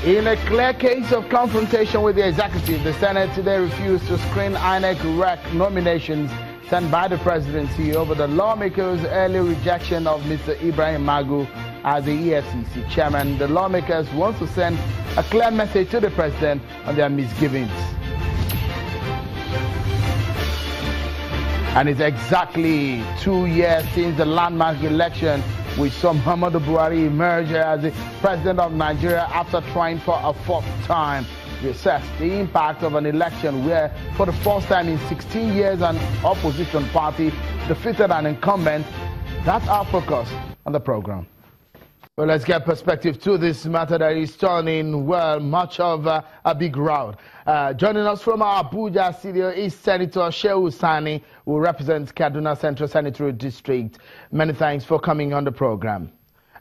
In a clear case of confrontation with the executive, the Senate today refused to screen INEC rec nominations sent by the presidency over the lawmakers' early rejection of Mr. Ibrahim Magu as the EFCC chairman. The lawmakers want to send a clear message to the president on their misgivings. And it's exactly 2 years since the landmark election which saw Muhammadu Buhari emerge as the president of Nigeria after trying for a fourth time. We assess the impact of an election where, for the first time in 16 years, an opposition party defeated an incumbent. That's our focus on the program. Well, let's get perspective to this matter that is turning, well, much of a big rout. Joining us from our Abuja studio is Senator Shehu Sani, who represents Kaduna Central Senatorial District. Many thanks for coming on the program.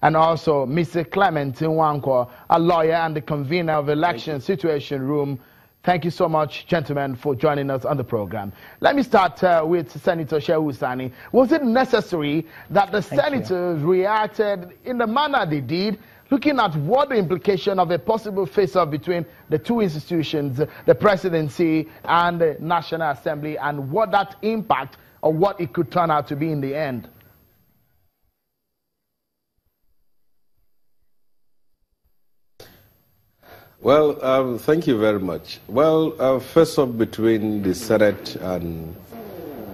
And also Mr. Clement Nwankwo, a lawyer and the convener of Election Situation Room. Thank you so much, gentlemen, for joining us on the program. Let me start with Senator Shehu Sani. Was it necessary that the senators reacted in the manner they did, looking at what the implication of a possible face-off between the two institutions, the presidency and the National Assembly, and what that impact or what it could turn out to be in the end? Well, thank you very much. Well, first off, between the Senate and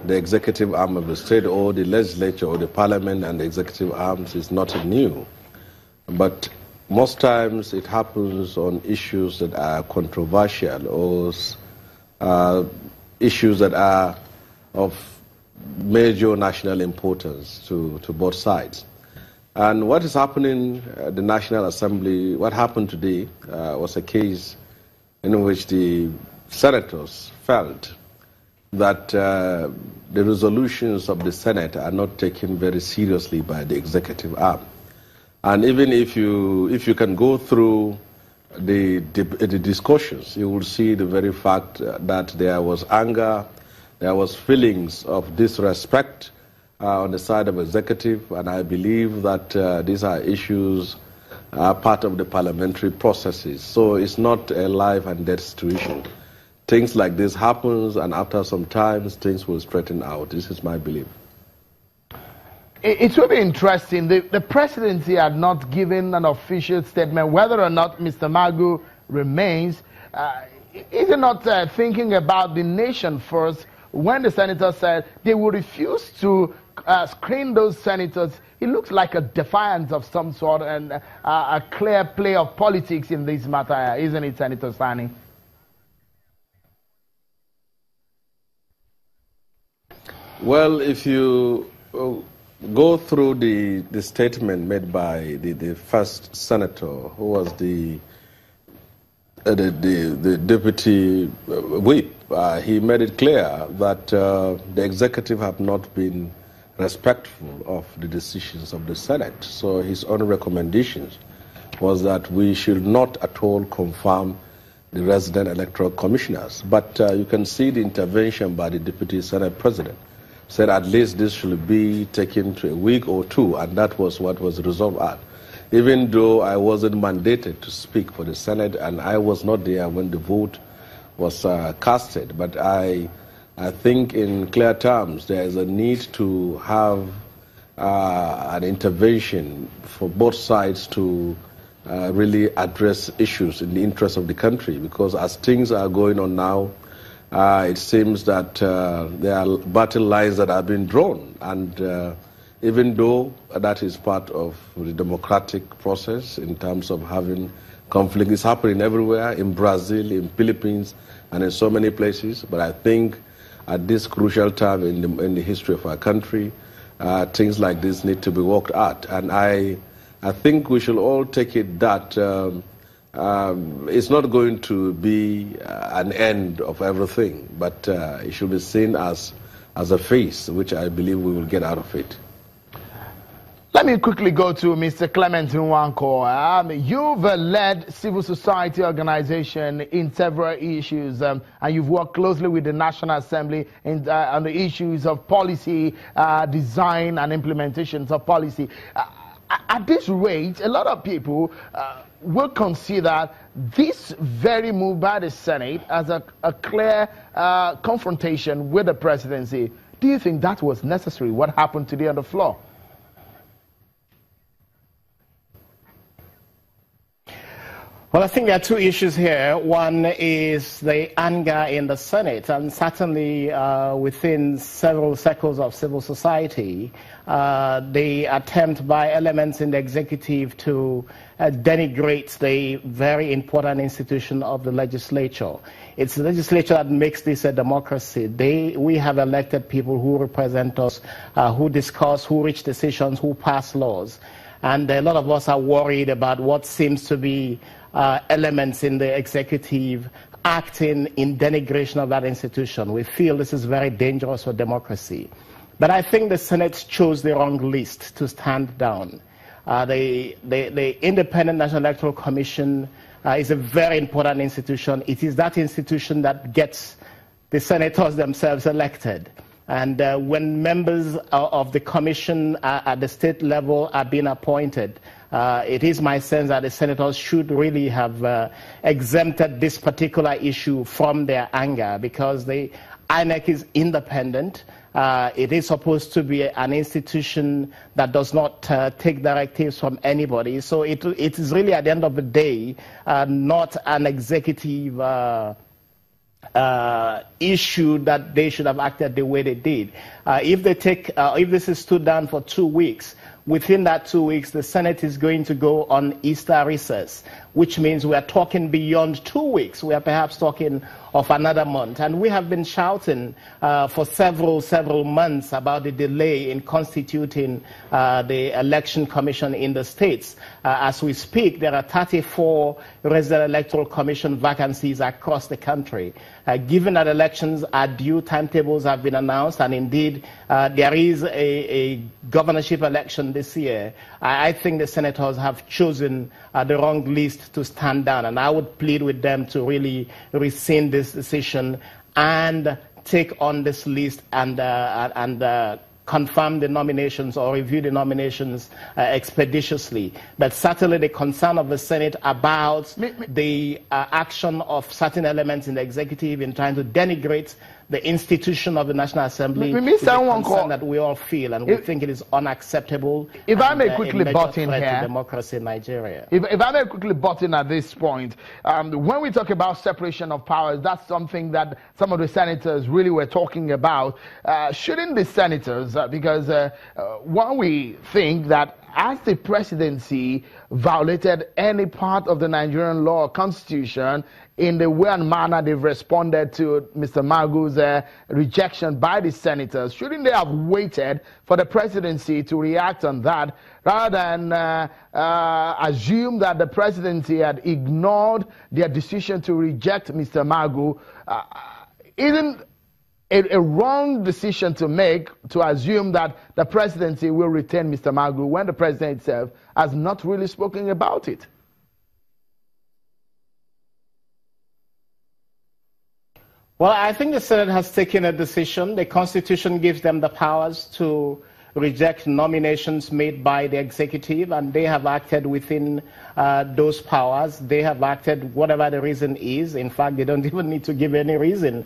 the executive arm of the state, or the legislature, or the parliament and the executive arms is not new. But most times it happens on issues that are controversial or issues that are of major national importance to both sides. And what is happening at the National Assembly, what happened today was a case in which the senators felt that the resolutions of the Senate are not taken very seriously by the executive arm. And even if you can go through the discussions, you will see the very fact that there was anger, there was feelings of disrespect on the side of executive, and I believe that these are issues part of the parliamentary processes. So it's not a life and death situation. Things like this happens, and after some time, things will straighten out. This is my belief. It will be interesting. The presidency had not given an official statement whether or not Mr. Magu remains. Is it not thinking about the nation first? When the senator said they would refuse to screen those senators, it looks like a defiance of some sort and a clear play of politics in this matter, isn't it, Senator Sani? Well, if you go through the statement made by the first senator, who was the deputy whip, he made it clear that the executive have not been respectful of the decisions of the Senate. So his own recommendations was that we should not at all confirm the resident electoral commissioners. But you can see the intervention by the deputy Senate president. Said at least this should be taken to a week or two, and that was what was resolved at. Even though I wasn't mandated to speak for the Senate, and I was not there when the vote was casted, but I think in clear terms there is a need to have an intervention for both sides to really address issues in the interest of the country, because as things are going on now, it seems that there are battle lines that have been drawn, and even though that is part of the democratic process in terms of having conflict, is happening everywhere, in Brazil, in Philippines, and in so many places. But I think at this crucial time in the history of our country, things like this need to be worked out. And I think we should all take it that it's not going to be an end of everything, but it should be seen as a phase, which I believe we will get out of it. Let me quickly go to Mr. Clement Nwankwo. You've led civil society organization in several issues, and you've worked closely with the National Assembly on the issues of policy, design and implementations of policy. at this rate, a lot of people will consider this very move by the Senate as a clear confrontation with the presidency. Do you think that was necessary? What happened today on the floor? Well, I think there are two issues here. One is the anger in the Senate, and certainly within several circles of civil society, the attempt by elements in the executive to denigrate the very important institution of the legislature. It's the legislature that makes this a democracy. We have elected people who represent us, who discuss, who reach decisions, who pass laws. And a lot of us are worried about what seems to be elements in the executive acting in denigration of that institution. We feel this is very dangerous for democracy. But I think the Senate chose the wrong list to stand down. The Independent National Electoral Commission is a very important institution. It is that institution that gets the senators themselves elected. And when members of the commission at the state level are being appointed, it is my sense that the senators should really have exempted this particular issue from their anger, because the INEC is independent. It is supposed to be an institution that does not take directives from anybody. So it is really, at the end of the day, not an executive issue that they should have acted the way they did. If this is stood down for 2 weeks, within that 2 weeks, the Senate is going to go on Easter recess, which means we are talking beyond 2 weeks. We are perhaps talking of another month. And we have been shouting for several months about the delay in constituting the election commission in the states. As we speak, there are 34 resident electoral commission vacancies across the country. Given that elections are due, timetables have been announced, and indeed there is a governorship election this year, I think the senators have chosen the wrong list to stand down, and I would plead with them to really rescind this decision and take on this list and confirm the nominations or review the nominations expeditiously. But certainly the concern of the Senate about the action of certain elements in the executive in trying to denigrate the institution of the National Assembly is a concern that we all feel, and we think it is unacceptable. If I may quickly butt in here, democracy in Nigeria. If I may quickly butt in at this point, when we talk about separation of powers, that's something that some of the senators really were talking about. Shouldn't the senators, because when we think that as the presidency violated any part of the Nigerian law or constitution in the way and manner they've responded to Mr. Magu's rejection by the senators, shouldn't they have waited for the presidency to react on that rather than assume that the presidency had ignored their decision to reject Mr. Magu? Isn't a wrong decision to make to assume that the presidency will retain Mr. Magu when the president itself has not really spoken about it? Well, I think the Senate has taken a decision. The Constitution gives them the powers to reject nominations made by the executive, and they have acted within those powers. They have acted whatever the reason is. In fact, they don't even need to give any reason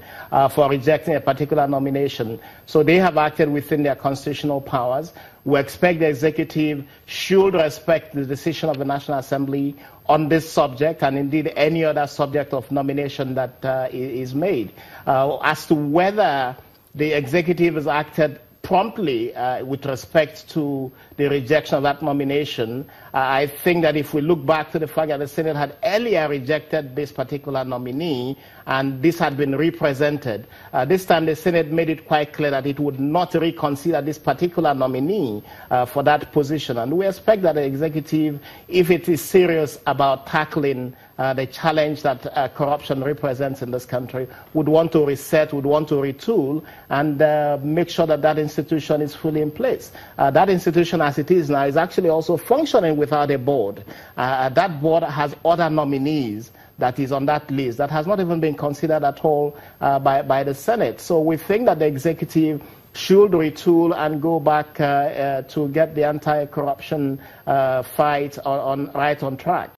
for rejecting a particular nomination. So they have acted within their constitutional powers. We expect the executive should respect the decision of the National Assembly on this subject, and indeed any other subject of nomination that is made. As to whether the executive has acted promptly with respect to the rejection of that nomination, I think that if we look back to the fact that the Senate had earlier rejected this particular nominee and this had been represented, this time the Senate made it quite clear that it would not reconsider this particular nominee for that position. And we expect that the executive, if it is serious about tackling the challenge that corruption represents in this country, would want to reset, would want to retool, and make sure that that institution is fully in place. That institution, as it is now, is actually also functioning without a board. That board has other nominees that is on that list that has not even been considered at all by the Senate. So we think that the executive should retool and go back to get the anti-corruption fight right on track.